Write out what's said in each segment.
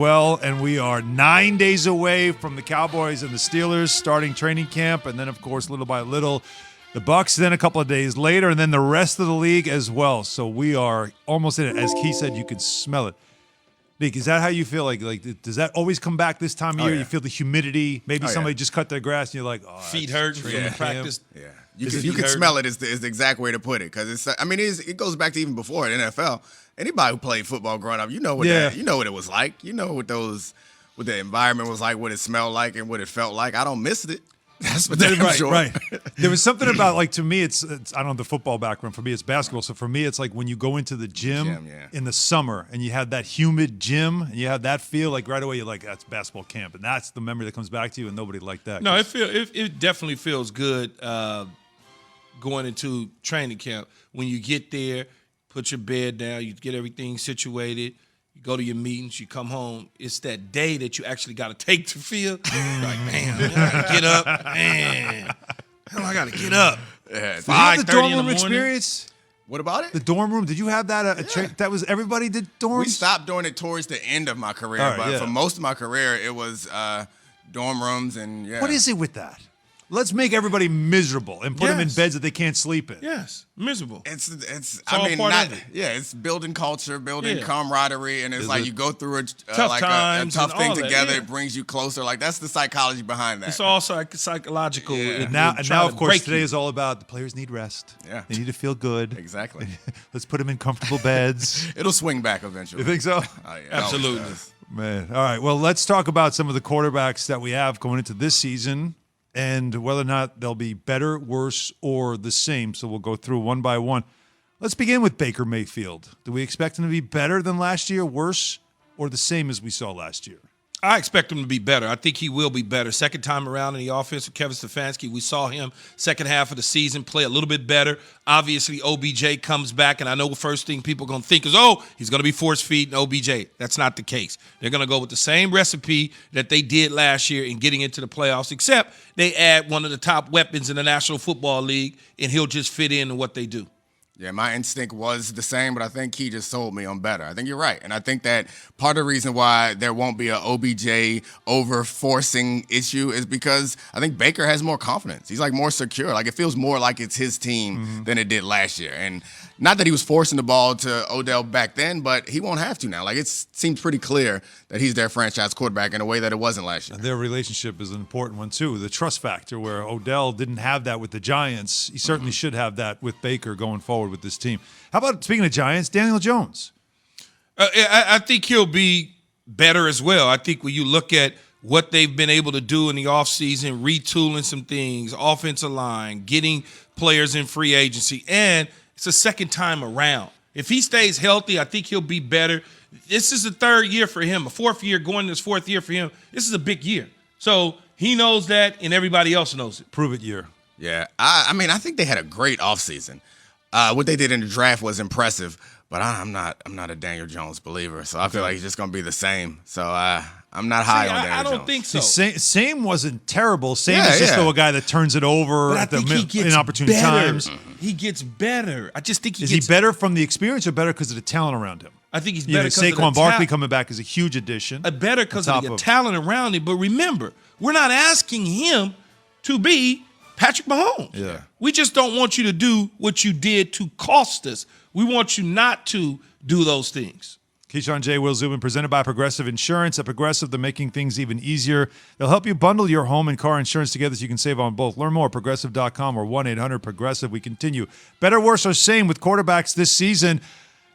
Well, and we are 9 days away from the Cowboys and the Steelers starting training camp, and then, of course, little by little, the Bucs then a couple of days later, and then the rest of the league as well. So we are almost in it. As Keith said, you can smell it. Nick, is that how you feel? Like, does that always come back this time of year? Yeah. You feel the humidity? Maybe somebody just cut their grass, and you're like, oh, feet hurt from the practice. Yeah, you can smell it. Is the exact way to put it, because it goes back to even before the NFL. Anybody who played football growing up, you know what it was like. You know what the environment was like, what it smelled like, and what it felt like. I don't miss it. That's for damn sure. Right. There was something about, like, to me, it's I don't have the football background. For me, it's basketball. So for me, it's like when you go into the gym in the summer and you have that humid gym and you have that feel, like right away you're like, that's basketball camp, and that's the memory that comes back to you, and nobody liked that. No, it definitely feels good going into training camp when you get there. Put your bed down, you get everything situated, you go to your meetings, you come home. It's that day that you actually got to take to feel. Like, man, I got to get up. Man, hell, I got to get up. Yeah. Did you have the dorm room experience? What about it? The dorm room. Did you have that? That was everybody did dorms? We stopped doing it towards the end of my career, but for most of my career, it was dorm rooms and What is it with that? Let's make everybody miserable and put them in beds that they can't sleep in. Yes, miserable. It's it's building culture, building camaraderie, and it's like you go through a tough thing together. It brings you closer. Like, that's the psychology behind that. It's all psychological. Yeah. Now, of course, today is all about the players need rest. Yeah, they need to feel good. Exactly. Let's put them in comfortable beds. It'll swing back eventually. You think so? Oh, yeah, absolutely. Man, all right. Well, let's talk about some of the quarterbacks that we have going into this season, and whether or not they'll be better, worse, or the same. So we'll go through one by one. Let's begin with Baker Mayfield. Do we expect him to be better than last year, worse, or the same as we saw last year? I expect him to be better. I think he will be better. Second time around in the offense with Kevin Stefanski, we saw him second half of the season play a little bit better. Obviously, OBJ comes back, and I know the first thing people are going to think is, he's going to be force-feeding OBJ. That's not the case. They're going to go with the same recipe that they did last year in getting into the playoffs, except they add one of the top weapons in the National Football League, and he'll just fit in what they do. Yeah, my instinct was the same, but I think he just sold me on better. I think you're right. And I think that part of the reason why there won't be an OBJ over-forcing issue is because I think Baker has more confidence. He's, like, more secure. Like, it feels more like it's his team than it did last year. And not that he was forcing the ball to Odell back then, but he won't have to now. Like, it seems pretty clear that he's their franchise quarterback in a way that it wasn't last year. And their relationship is an important one, too. The trust factor, where Odell didn't have that with the Giants. He certainly should have that with Baker going forward with this team. How about, speaking of Giants, Daniel Jones? I think he'll be better as well. I think when you look at what they've been able to do in the offseason, retooling some things, offensive line, getting players in free agency, and it's a second time around. If he stays healthy, I think he'll be better. This is the third year for him, a fourth year, going to his fourth year for him. This is a big year. So he knows that, and everybody else knows it. Prove it year. Yeah, I think they had a great offseason. What they did in the draft was impressive, but I'm not a Daniel Jones believer, so I feel like he's just going to be the same. So I'm not high on Daniel Jones. I don't think so. Same wasn't terrible. Same is just a guy that turns it over at the inopportune times. He gets better. I just think he gets. Is he better from the experience or better because of the talent around him? I think he's better because of the Saquon Barkley coming back is a huge addition. Better because of the talent around him. But remember, we're not asking him to be Patrick Mahomes. Yeah. We just don't want you to do what you did to cost us. We want you not to do those things. Keyshawn J. Will Zubin, presented by Progressive Insurance. At Progressive, they're making things even easier. They'll help you bundle your home and car insurance together so you can save on both. Learn more at Progressive.com or 1-800-PROGRESSIVE. We continue. Better, worse, or same with quarterbacks this season.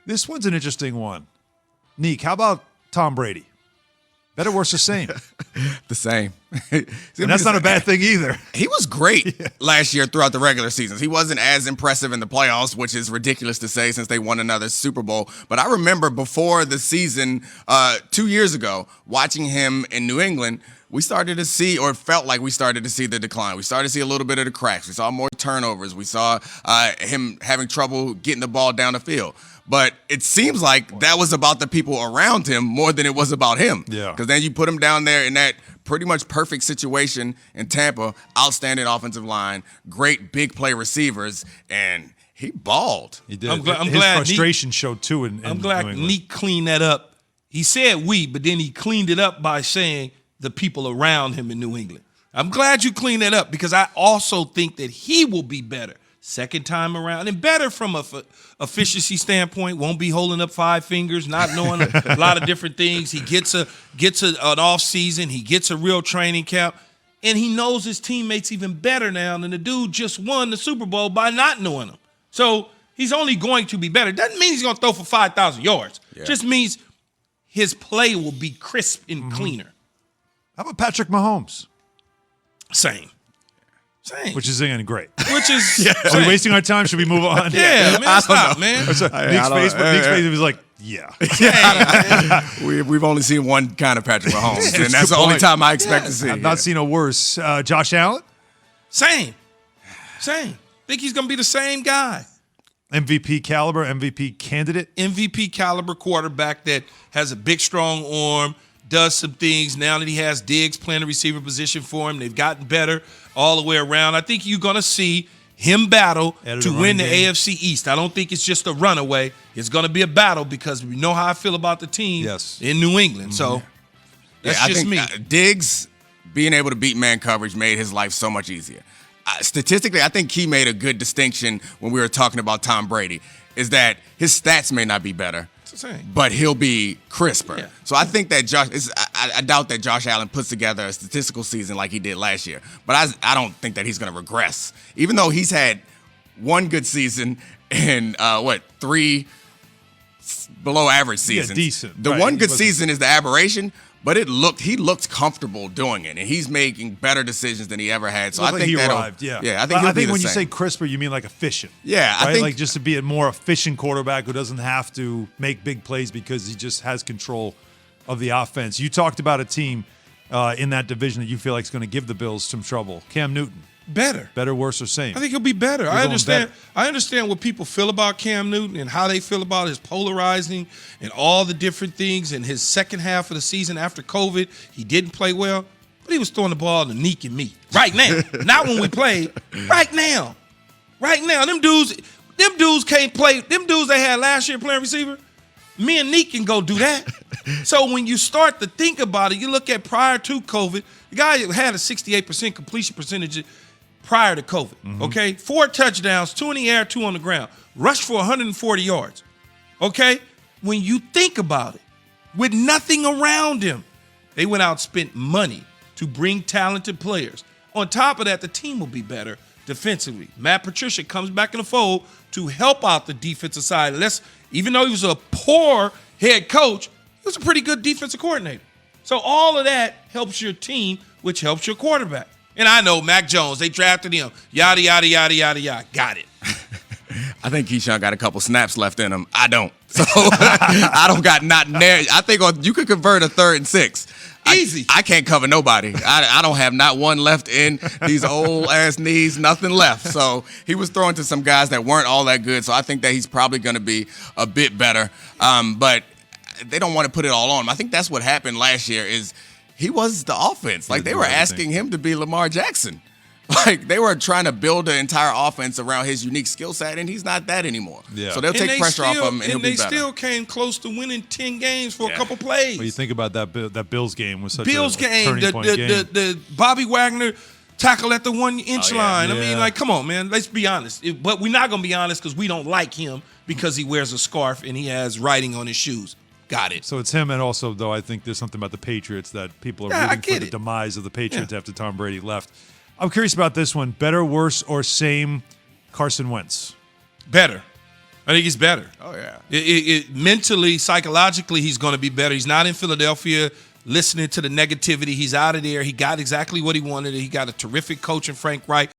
This one's an interesting one. Neek, how about Tom Brady? Better, worse, or same? The same. And that's not a bad thing either. He was great last year throughout the regular seasons. He wasn't as impressive in the playoffs, which is ridiculous to say since they won another Super Bowl. But I remember before the season 2 years ago, watching him in New England, we started to see, or it felt like we started to see the decline. We started to see a little bit of the cracks. We saw more turnovers. We saw him having trouble getting the ball down the field. But it seems like that was about the people around him more than it was about him. Yeah. Because then you put him down there in that pretty much perfect situation in Tampa, outstanding offensive line, great big play receivers, and he balled. He did. I'm His glad frustration showed too. I'm glad Neek cleaned that up. He said we, but then he cleaned it up by saying the people around him in New England. I'm glad you cleaned that up because I also think that he will be better second time around and better from a efficiency standpoint. Won't be holding up 5 fingers, not knowing a lot of different things. He gets an off season. He gets a real training camp, and he knows his teammates even better now than the dude just won the Super Bowl by not knowing them. So he's only going to be better. Doesn't mean he's going to throw for 5,000 yards. Yeah. Just means his play will be crisp and cleaner. How about Patrick Mahomes? Same. Which is great. Which is Are we wasting our time? Should we move on? Yeah, man. Stop, man. Nick's face was like, yeah. We've only seen one kind of Patrick Mahomes, and that's the only time I expect to see. I've not seen a worse. Josh Allen? Same. Think he's going to be the same guy. MVP caliber, MVP candidate? MVP caliber quarterback that has a big, strong arm, does some things. Now that he has Diggs playing the receiver position for him, they've gotten better all the way around. I think you're going to see him battle to win the AFC East. I don't think it's just a runaway. It's going to be a battle because we know how I feel about the team in New England. So that's just me. Diggs being able to beat man coverage made his life so much easier. Statistically, I think he made a good distinction when we were talking about Tom Brady, is that his stats may not be better, but he'll be crisper. Yeah. So I think that I doubt that Josh Allen puts together a statistical season like he did last year. But I don't think that he's going to regress, even though he's had one good season and 3 below average seasons. Yeah, decent. The one good season is the aberration. But he looked comfortable doing it, and he's making better decisions than he ever had. So I think he arrived. Yeah, I think when you say crisper, you mean like efficient. Yeah, right? I think like just to be a more efficient quarterback who doesn't have to make big plays because he just has control of the offense. You talked about a team in that division that you feel like is going to give the Bills some trouble. Cam Newton. Better, worse, or same? I think he'll be better. I understand what people feel about Cam Newton and how they feel about his polarizing and all the different things. In his second half of the season after COVID, he didn't play well, but he was throwing the ball to Neek and me right now. Not when we played. Right now. Them dudes can't play. Them dudes they had last year playing receiver, me and Neek can go do that. So when you start to think about it, you look at prior to COVID, the guy had a 68% completion percentage prior to COVID, okay? 4 touchdowns, 2 in the air, 2 on the ground. Rushed for 140 yards, okay? When you think about it, with nothing around him, they went out and spent money to bring talented players. On top of that, the team will be better defensively. Matt Patricia comes back in the fold to help out the defensive side. Even though he was a poor head coach, he was a pretty good defensive coordinator. So all of that helps your team, which helps your quarterback. And I know Mac Jones, they drafted him. Yada, yada, yada, yada, yada. Got it. I think Keyshawn got a couple snaps left in him. I don't. So I don't got nothing there. I think you could convert a 3rd and 6. Easy. I can't cover nobody. I don't have not one left in these old-ass knees, nothing left. So he was throwing to some guys that weren't all that good. So I think that he's probably going to be a bit better. But they don't want to put it all on him. I think that's what happened last year is he was the offense. Like, they were asking him to be Lamar Jackson. Like, they were trying to build the entire offense around his unique skill set, and he's not that anymore. Yeah. So they'll take pressure off him, and he'll be better. And they still came close to winning 10 games for a couple plays. Well, you think about that Bills game was such a turning point game. The Bobby Wagner tackle at the 1-inch line. Yeah. I mean, like, come on, man. Let's be honest. But we're not going to be honest because we don't like him because he wears a scarf and he has writing on his shoes. Got it. So it's him, and also, though, I think there's something about the Patriots that people are rooting for the demise of the Patriots after Tom Brady left. I'm curious about this one. Better, worse, or same Carson Wentz? Better. I think he's better. Oh, yeah. Mentally, psychologically, he's going to be better. He's not in Philadelphia listening to the negativity. He's out of there. He got exactly what he wanted. He got a terrific coach in Frank Reich.